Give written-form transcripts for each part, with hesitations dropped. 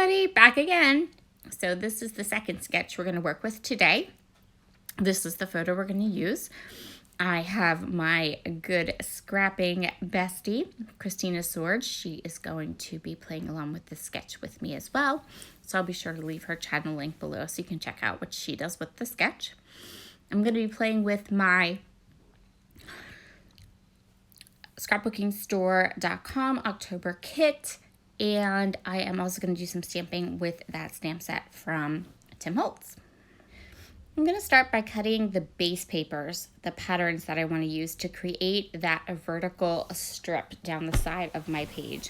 everybody, back again. So this is the second sketch we're going to work with today. This is the photo we're going to use. I have my good scrapping bestie, Christina Sword. She is going to be playing along with this sketch with me as well. So I'll be sure to leave her channel link below so you can check out what she does with the sketch. I'm going to be playing with my scrapbookingstore.com October kit. And I am also going to do some stamping with that stamp set from Tim Holtz. I'm going to start by cutting the base papers, the patterns that I want to use to create that vertical strip down the side of my page.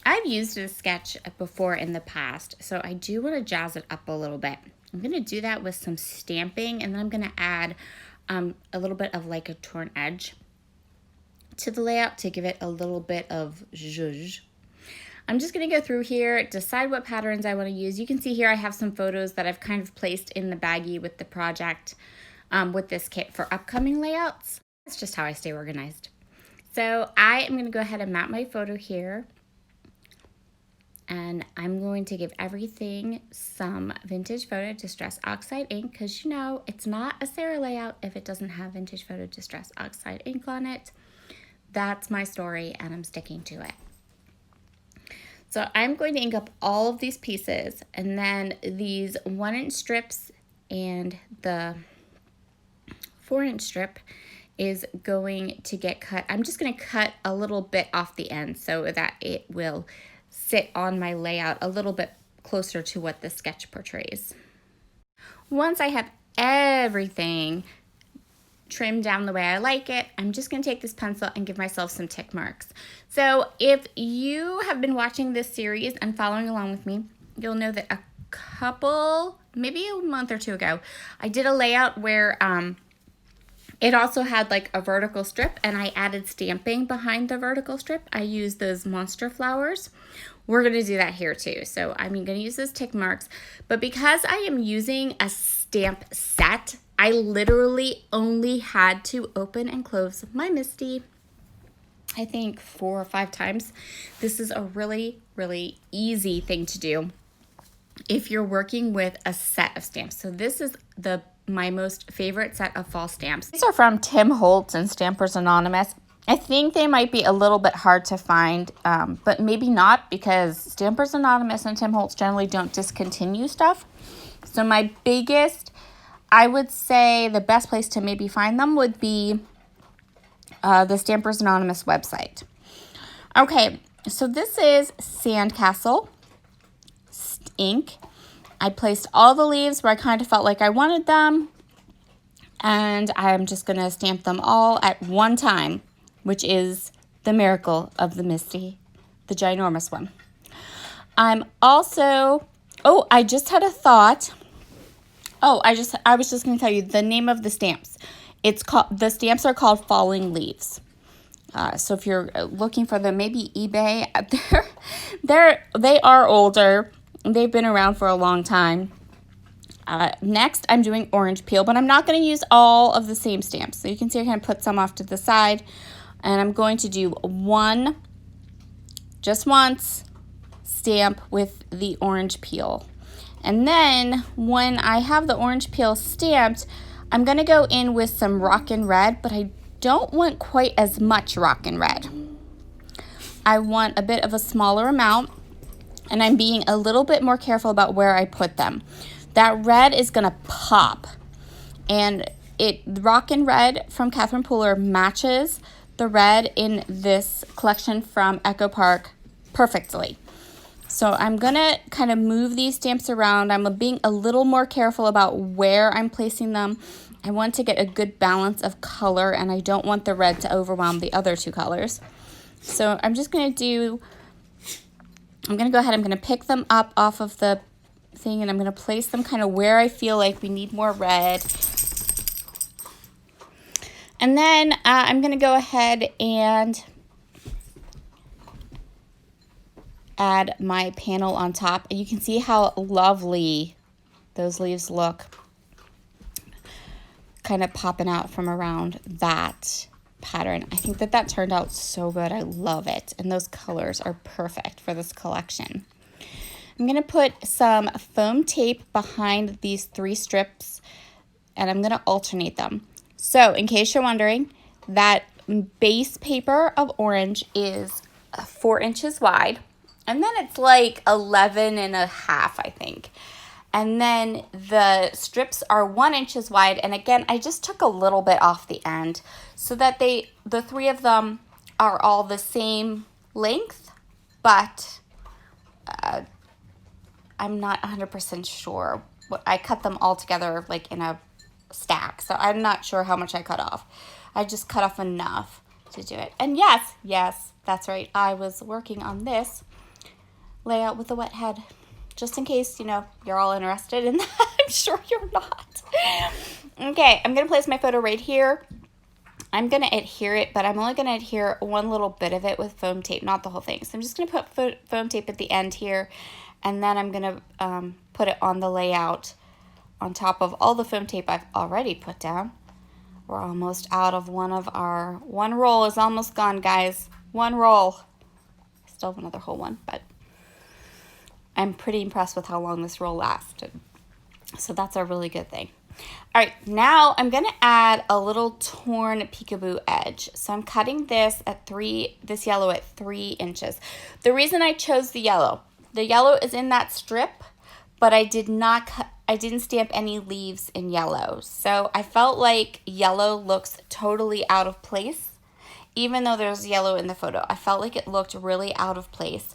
I've used this sketch before in the past, so I do want to jazz it up a little bit. I'm going to do that with some stamping, and then I'm going to add a little bit of like a torn edge to the layout to give it a little bit of zhuzh. I'm just going to go through here, decide what patterns I want to use. You can see here I have some photos that I've kind of placed in the baggie with the project with this kit for upcoming layouts. That's just how I stay organized. So I am going to go ahead and map my photo here. And I'm going to give everything some Vintage Photo Distress Oxide ink because, you know, it's not a Sarah layout if it doesn't have Vintage Photo Distress Oxide ink on it. That's my story and I'm sticking to it. So I'm going to ink up all of these pieces, and then these 1-inch strips and the 4-inch strip is going to get cut. I'm just going to cut a little bit off the end so that it will sit on my layout a little bit closer to what the sketch portrays. Once I have everything trimmed down the way I like it, I'm just going to take this pencil and give myself some tick marks. So if you have been watching this series and following along with me, you'll know that maybe a month or two ago, I did a layout where it also had like a vertical strip, and I added stamping behind the vertical strip. I used those monster flowers. We're going to do that here too. So I'm going to use those tick marks, but because I am using a stamp set, I literally only had to open and close my Misty, I think 4 or 5 times. This is a really, really easy thing to do if you're working with a set of stamps. So this is my most favorite set of fall stamps. These are from Tim Holtz and Stampers Anonymous. I think they might be a little bit hard to find, but maybe not, because Stampers Anonymous and Tim Holtz generally don't discontinue stuff. So my biggest, I would say the best place to maybe find them would be the Stampers Anonymous website. Okay, so this is Sandcastle ink. I placed all the leaves where I kind of felt like I wanted them, and I'm just going to stamp them all at one time, which is the miracle of the Misty, the ginormous one. I'm also, I just had a thought. I was just going to tell you the name of the stamps. The stamps are called Falling Leaves. So if you're looking for them, maybe eBay. They are older. They've been around for a long time. Next, I'm doing orange peel, but I'm not going to use all of the same stamps. So you can see I kind of put some off to the side, and I'm going to do just once, stamp with the orange peel. And then when I have the orange peel stamped, I'm going to go in with some Rockin' Red, but I don't want quite as much Rockin' Red. I want a bit of a smaller amount, and I'm being a little bit more careful about where I put them. That red is going to pop, and Rockin' Red from Catherine Pooler matches the red in this collection from Echo Park perfectly. So I'm going to kind of move these stamps around. I'm being a little more careful about where I'm placing them. I want to get a good balance of color, and I don't want the red to overwhelm the other 2 colors. So I'm just going to go ahead, I'm going to pick them up off of the thing, and I'm going to place them kind of where I feel like we need more red. And then I'm going to go ahead and add my panel on top, and you can see how lovely those leaves look, kind of popping out from around that pattern. I think that turned out so good. I love it, and those colors are perfect for this collection. I'm I'm gonna put some foam tape behind these 3 strips, and I'm gonna alternate them. So in case you're wondering, that base paper of orange is 4 inches wide, and then it's like 11 and a half, I think. And then the strips are 1 inches wide, and again, I just took a little bit off the end so that the 3 of them are all the same length, but I'm not 100% sure. I cut them all together like in a stack, so I'm not sure how much I cut off. I just cut off enough to do it. And yes, that's right, I was working on this layout with a wet head, just in case, you know, you're all interested in that. I'm sure you're not. Okay, I'm gonna place my photo right here. I'm gonna adhere it, but I'm only gonna adhere one little bit of it with foam tape, not the whole thing. So I'm just gonna put foam tape at the end here, and then I'm gonna put it on the layout on top of all the foam tape I've already put down. We're almost out of one roll is almost gone, guys. One roll. I still have another whole one, but I'm pretty impressed with how long this roll lasted. So that's a really good thing. All right, now I'm gonna add a little torn peekaboo edge. So I'm cutting this yellow at 3 inches. The reason I chose the yellow is in that strip, but I didn't stamp any leaves in yellow. So I felt like yellow looks totally out of place. Even though there's yellow in the photo, I felt like it looked really out of place.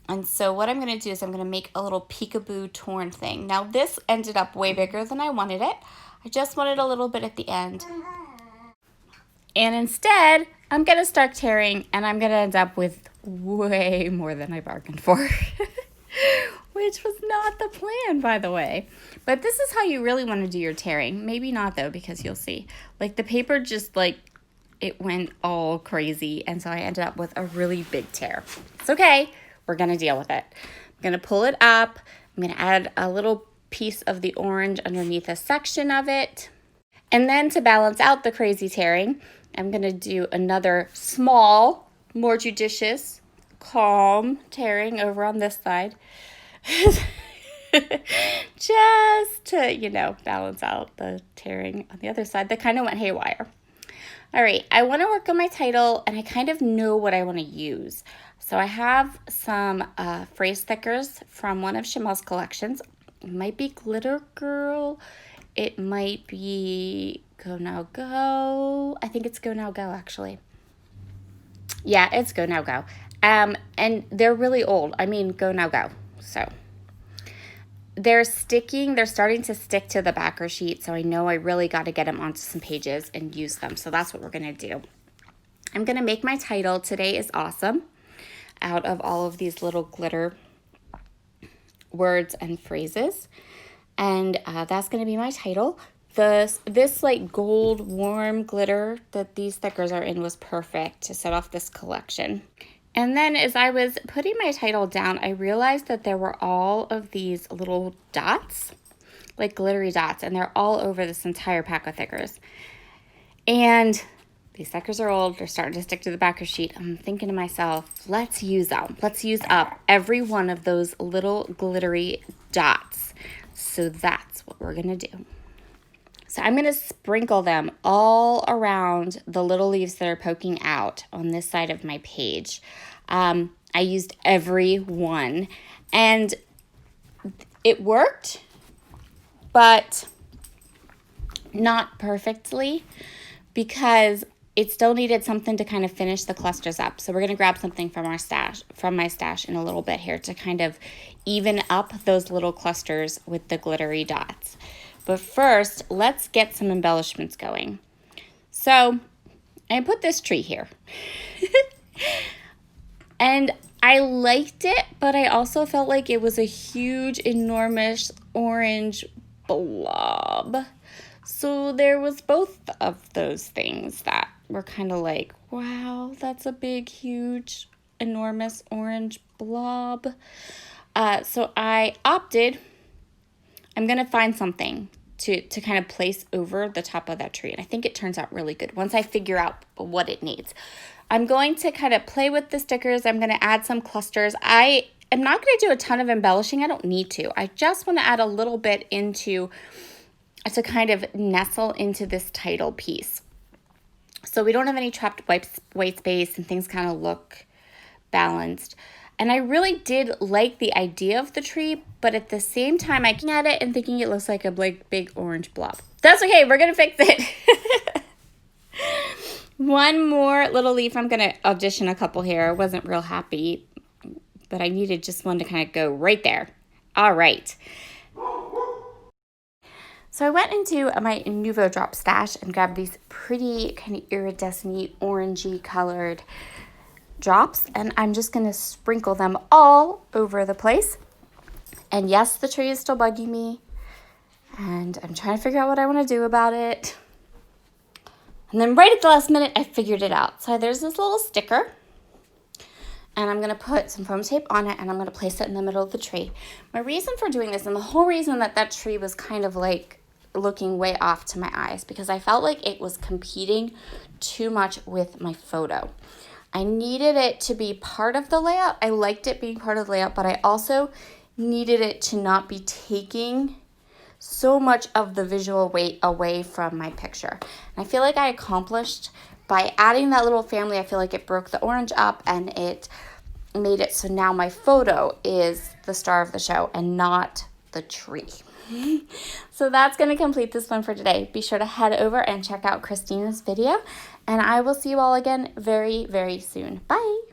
And so what I'm going to do is I'm going to make a little peekaboo torn thing. Now this ended up way bigger than I wanted it. I just wanted a little bit at the end. And instead, I'm going to start tearing, and I'm going to end up with way more than I bargained for. Which was not the plan, by the way. But this is how you really want to do your tearing. Maybe not, though, because you'll see. Like, the paper just, like, it went all crazy, and so I ended up with a really big tear. It's okay. We're going to deal with it. I'm going to pull it up. I'm going to add a little piece of the orange underneath a section of it. And then to balance out the crazy tearing, I'm going to do another small, more judicious, calm tearing over on this side. Just to, you know, balance out the tearing on the other side that kind of went haywire. All right, I want to work on my title, and I kind of know what I want to use. So I have some phrase stickers from one of Shimelle's collections. It might be Glitter Girl. It might be Go Now Go. I think it's Go Now Go, actually. Yeah, it's Go Now Go. And they're really old. I mean, Go Now Go. So they're starting to stick to the backer sheet. So I know I really got to get them onto some pages and use them. So that's what we're going to do. I'm going to make my title, Today is Awesome, out of all of these little glitter words and phrases. And that's going to be my title. This like gold warm glitter that these stickers are in was perfect to set off this collection. And then as I was putting my title down, I realized that there were all of these little dots, like glittery dots, and they're all over this entire pack of stickers. And these stickers are old. They're starting to stick to the backer sheet. I'm thinking to myself, let's use them. Let's use up every one of those little glittery dots. So that's what we're going to do. So I'm going to sprinkle them all around the little leaves that are poking out on this side of my page. I used every one, and it worked, but not perfectly, because it still needed something to kind of finish the clusters up. So we're going to grab something from my stash in a little bit here to kind of even up those little clusters with the glittery dots. But first, let's get some embellishments going. So I put this tree here. And I liked it, but I also felt like it was a huge, enormous orange blob. So there was both of those things that were kind of like, wow, that's a big, huge, enormous orange blob. So I opted, I'm going to find something to kind of place over the top of that tree. And I think it turns out really good once I figure out what it needs. I'm going to kind of play with the stickers. I'm going to add some clusters. I am not going to do a ton of embellishing. I don't need to. I just want to add a little bit into, to kind of nestle into this title piece. So we don't have any trapped white space and things kind of look balanced. And I really did like the idea of the tree, but at the same time, I looking at it and thinking it looks like a big orange blob. That's okay, we're gonna fix it. One more little leaf. I'm gonna audition a couple here. I wasn't real happy, but I needed just one to kind of go right there. All right. So I went into my Nuvo Drop stash and grabbed these pretty kind of iridescent orangey colored drops, and I'm just going to sprinkle them all over the place. And yes, the tree is still bugging me, and I'm trying to figure out what I want to do about it. And then right at the last minute, I figured it out. So there's this little sticker, and I'm going to put some foam tape on it, and I'm going to place it in the middle of the tree. My reason for doing this, and the whole reason that tree was kind of like looking way off to my eyes, because I felt like it was competing too much with my photo. I needed it to be part of the layout. I liked it being part of the layout, but I also needed it to not be taking so much of the visual weight away from my picture. And I feel like I accomplished by adding that little family. I feel like it broke the orange up and it made it so now my photo is the star of the show and not the tree. So that's going to complete this one for today. Be sure to head over and check out Christina's video, and I will see you all again very, very soon. Bye.